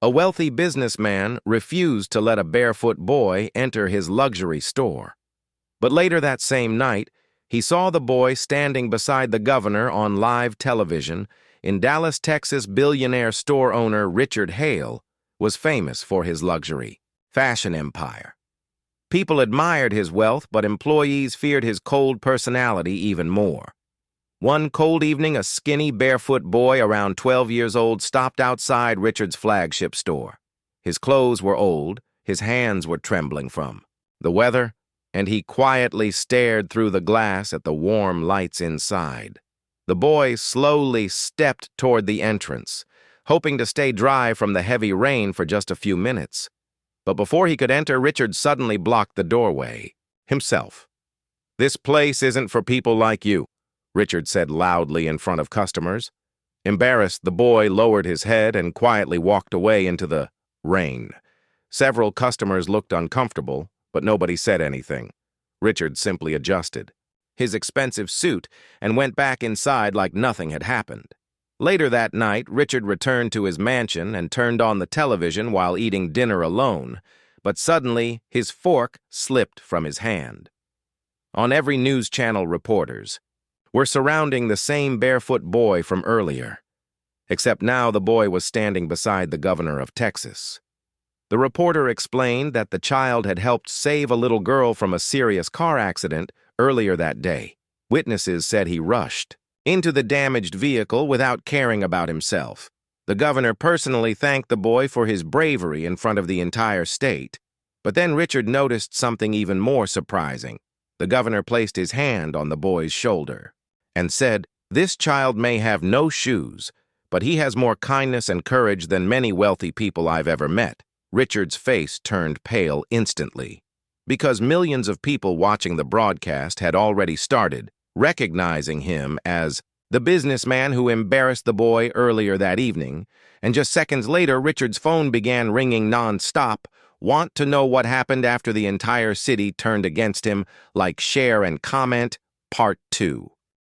A wealthy businessman refused to let a barefoot boy enter his luxury store. But later that same night, he saw the boy standing beside the governor on live television. In Dallas, Texas, billionaire store owner Richard Hale was famous for his luxury fashion empire. People admired his wealth, but employees feared his cold personality even more. One cold evening, a skinny, barefoot boy around 12 years old stopped outside Richard's flagship store. His clothes were old, his hands were trembling from the weather, and he quietly stared through the glass at the warm lights inside. The boy slowly stepped toward the entrance, hoping to stay dry from the heavy rain for just a few minutes. But before he could enter, Richard suddenly blocked the doorway himself. "This place isn't for people like you," Richard said loudly in front of customers. Embarrassed, the boy lowered his head and quietly walked away into the rain. Several customers looked uncomfortable, but nobody said anything. Richard simply adjusted his expensive suit and went back inside like nothing had happened. Later that night, Richard returned to his mansion and turned on the television while eating dinner alone, but suddenly his fork slipped from his hand. On every news channel, reporters were surrounding the same barefoot boy from earlier, except now the boy was standing beside the governor of Texas. The reporter explained that the child had helped save a little girl from a serious car accident earlier that day. Witnesses said he rushed into the damaged vehicle without caring about himself. The governor personally thanked the boy for his bravery in front of the entire state. But then Richard noticed something even more surprising. The governor placed his hand on the boy's shoulder and said, "This child may have no shoes, but he has more kindness and courage than many wealthy people I've ever met." Richard's face turned pale instantly, because millions of people watching the broadcast had already started recognizing him as the businessman who embarrassed the boy earlier that evening, and just seconds later, Richard's phone began ringing non-stop. Want to know what happened after the entire city turned against him? Like, share, and comment. Part 2.